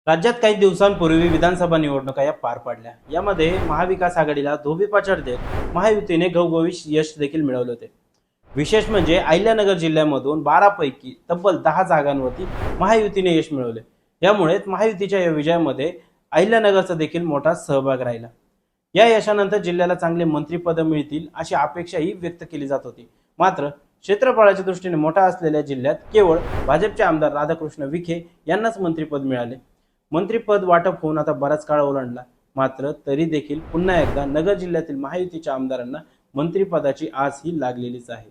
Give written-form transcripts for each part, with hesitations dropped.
राज्यात काही दिवसांपूर्वी विधानसभा निवडणुका या पार पडल्या। यामध्ये महाविकास आघाडीला धोबीपछाड देत महायुतीने घवघवीत यश देखील मिळवले होते। विशेष म्हणजे अहिल्यानगर जिल्ह्यामधून 12 पैकी तब्बल 10 जागांवरती महायुतीने यश मिळवले। यामुळे महायुतीच्या या विजयामध्ये अहिल्यानगरचा देखील मोठा सहभाग राहिला। या यशानंतर जिल्ह्याला चांगले मंत्रिपद मिळतील अशी अपेक्षाही व्यक्त केली जात होती। मात्र क्षेत्रफळाच्या दृष्टीने मोठा असलेल्या जिल्ह्यात केवळ भाजपचे आमदार राधाकृष्ण विखे यांनाच मंत्रिपद मिळाले। मंत्रिपद वाटप होऊन आता बराच काळ ओलांडला, मात्र तरी देखील पुन्हा एकदा नगर जिल्ह्यातील महायुतीच्या आमदारांना मंत्रिपदाची आस ही लागलेलीच आहे।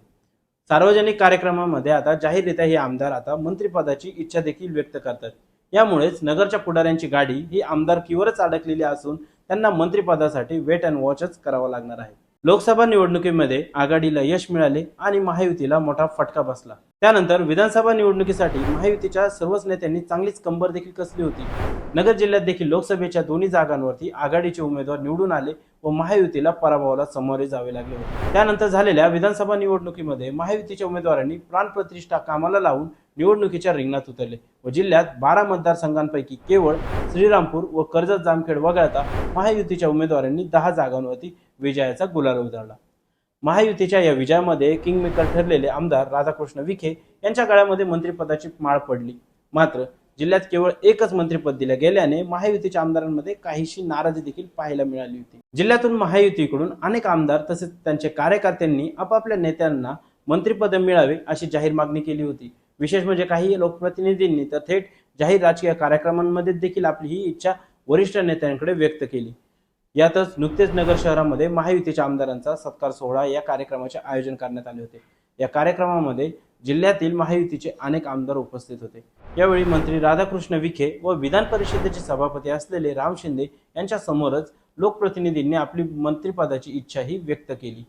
सार्वजनिक कार्यक्रमामध्ये आता जाहीररित्या हे आमदार आता मंत्रिपदाची इच्छा देखील व्यक्त करतात। यामुळेच नगरच्या पुढाऱ्यांची गाडी ही आमदारकीवरच अडकलेली असून त्यांना मंत्रिपदासाठी वेट अँड वॉचच करावा लागणार आहे। लोकसभा निवडणुकीमध्ये आघाडीला यश मिळाले आणि महायुतीला मोठा फटका बसला। त्यानंतर विधानसभा निवडणुकीसाठी महायुतीच्या सर्वच नेत्यांनी चांगलीच कंबर देखील कसली होती। नगर जिल्ह्यात देखील लोकसभेच्या दोन्ही जागांवरती आघाडीचे उमेदवार निवडून आले व महायुतीला पराभवाला सामोरे जावे लागले होते। त्यानंतर झालेल्या विधानसभा निवडणुकीमध्ये महायुतीच्या उमेदवारांनी प्राणप्रतिष्ठा कामाला लावून निवडणुकीच्या रिंगणात उतरले व जिल्ह्यात 12 मतदारसंघांपैकी केवळ श्रीरामपूर व कर्जत जामखेड वगळता महायुतीच्या उमेदवारांनी 10 जागांवरती विजयाचा गुलाल उधळला। महायुतीच्या या विजयामध्ये किंगमेकर ठरलेले आमदार राधाकृष्ण विखे यांच्या गळ्यामध्ये मंत्रिपदाची माळ पडली। मात्र जिल्ह्यात केवळ एकच मंत्रिपद दिले गेल्याने महायुतीच्या आमदारांमध्ये काहीशी नाराजी देखील पाहायला मिळाली होती। जिल्ह्यातून महायुतीकडून अनेक आमदार तसेच त्यांच्या कार्यकर्त्यांनी आपापल्या नेत्यांना मंत्रिपद मिळावे अशी जाहीर मागणी केली होती। विशेष म्हणजे काही लोकप्रतिनिधींनी तर थेट जाहीर राजकीय कार्यक्रमांमध्ये देखील आपली ही इच्छा वरिष्ठ नेत्यांकडे व्यक्त केली। यातच नुकतेच नगर शहरामध्ये महायुतीच्या आमदारांचा सत्कार सोहळा या कार्यक्रमाचे आयोजन करण्यात आले होते। या कार्यक्रमामध्ये जिल्ह्यातील महायुतीचे अनेक आमदार उपस्थित होते। यावेळी मंत्री राधाकृष्ण विखे व विधान परिषदेचे सभापती असलेले राम शिंदे यांच्या समोरच लोकप्रतिनिधींनी आपली मंत्रिपदाची इच्छाही व्यक्त केली।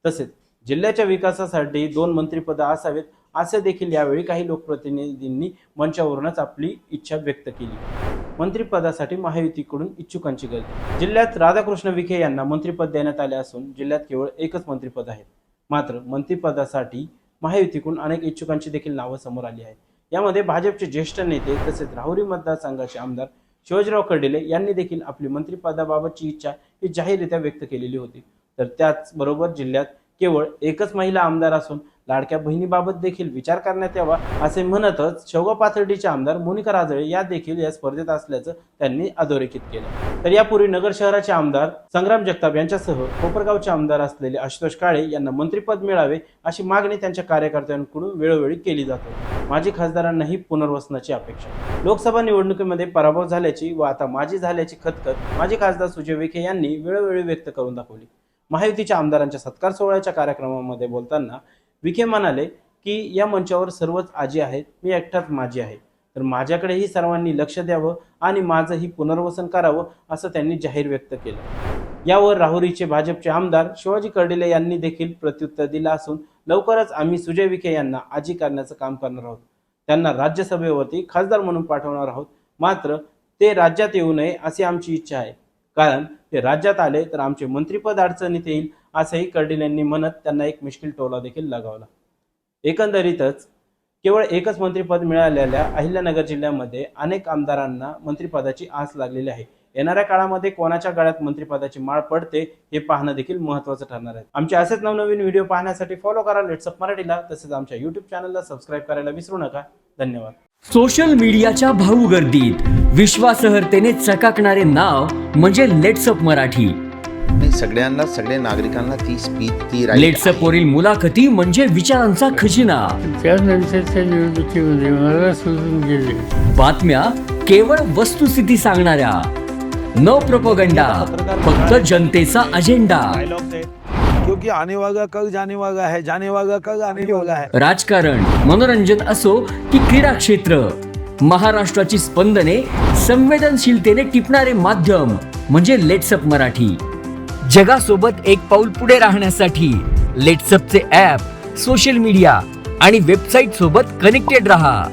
तसेच जिल्ह्याच्या विकासासाठी 2 मंत्रिपद असावेत असे देखील यावेळी काही लोकप्रतिनिधींनी मंचावरूनच आपली इच्छा व्यक्त केली। मंत्रिपदासाठी महायुतीकडून इच्छुकांची गर्दी। जिल्ह्यात राधाकृष्ण विखे यांना मंत्रिपद देण्यात आले असून जिल्ह्यात केवळ एकच मंत्रिपद आहे। मात्र मंत्रिपदासाठी महायुतीकडून अनेक इच्छुकांची देखील नावं समोर आली आहेत। यामध्ये भाजपचे ज्येष्ठ नेते तसेच राहुरी मतदारसंघाचे आमदार शिवाजीराव कर्डिले यांनी देखील आपली मंत्रिपदाबाबतची इच्छा ही जाहीररित्या व्यक्त केलेली होती। तर त्याचबरोबर जिल्ह्यात केवळ एकच महिला आमदार असून लाडक्या बहिणीबाबत देखील विचार करण्यात यावा असे म्हणतच शेवगाव पाथर्डीचे आमदार मोनिका राजळे या देखील या स्पर्धेत असल्याचं त्यांनी अधोरेखित केलं। तर यापूर्वी नगर शहराचे आमदार संग्राम जगताप यांच्यासह कोपरगावचे आमदार असलेले आशुतोष काळे यांना मंत्रिपद मिळावे अशी मागणी त्यांच्या कार्यकर्त्यांकडून वेळोवेळी केली जाते। माजी खासदारांनाही पुनर्वसनाची अपेक्षा। लोकसभा निवडणुकीमध्ये पराभव झाल्याची व आता माजी झाल्याची खतखत माजी खासदार सुजय विखे यांनी वेळोवेळी व्यक्त करून दाखवली। महायुतीच्या आमदारांच्या सत्कार सोहळ्याच्या कार्यक्रमामध्ये बोलताना विखे म्हणाले की या मंचावर सर्वच आजी आहेत, मी एकटाच माजी आहे, तर माझ्याकडेही सर्वांनी लक्ष द्यावं आणि माझंही पुनर्वसन करावं असं त्यांनी जाहीर व्यक्त केलं। यावर राहुरीचे भाजपचे आमदार शिवाजी कर्डिले यांनी देखील प्रत्युत्तर दिलं असून लवकरच आम्ही सुजय विखे यांना आजी करण्याचं काम करणार आहोत, त्यांना राज्यसभेवरती खासदार म्हणून पाठवणार आहोत। मात्र ते राज्यात येऊ नये अशी आमची इच्छा आहे, कारण ते राज्यात आले तर आमचे मंत्रिपद अडचणीत येईल असंही कर्डिलेंनी म्हणत त्यांना एक मिश्किल टोला देखील लगावला। एकंदरीतच केवळ एकच मंत्रिपद मिळालेल्या अहिल्यानगर जिल्ह्यामध्ये अनेक आमदारांना मंत्रिपदाची आस लागलेली आहे। येणाऱ्या काळामध्ये कोणाच्या गळ्यात मंत्रिपदाची माळ पडते हे पाहणं देखील महत्त्वाचं ठरणार आहे। आमचे असेच नवनवीन व्हिडिओ पाहण्यासाठी फॉलो करा लेट्सअप मराठीला, तसेच आमच्या YouTube चॅनलला सबस्क्राईब करायला विसरू नका। धन्यवाद। सोशल मीडियाच्या भाऊ गर्दीत विश्वासार्हतेने चकाकणारे नाव म्हणजे लेट्सअप मराठी। सगळ्यांना, सगळ्या नागरिकांना ती स्पीच, ती लेट्सअप वरील मुलाखती म्हणजे विचारांचा खजिना। त्यानंतरच्या निवडणुकीमध्ये मला सोडून गेले। बातम्या केवळ वस्तुस्थिती सांगणाऱ्या, न प्रोपगंडा, फक्त जनतेचा अजेंडा। क्योंकि आने वाला कल जाने वाला है, जाने वाला कल आने वाला है। राजकारण, मनोरंजन असो की क्रीडा क्षेत्र, महाराष्ट्राची स्पंदने संवेदनशीलतेने टिपणारे माध्यम म्हणजे लेट्सअप मराठी। जगासोबत एक पाऊल पुढे राहण्यासाठी लेट्सअपचे ॲप, सोशल मीडिया आणि वेबसाईट सोबत कनेक्टेड रहा।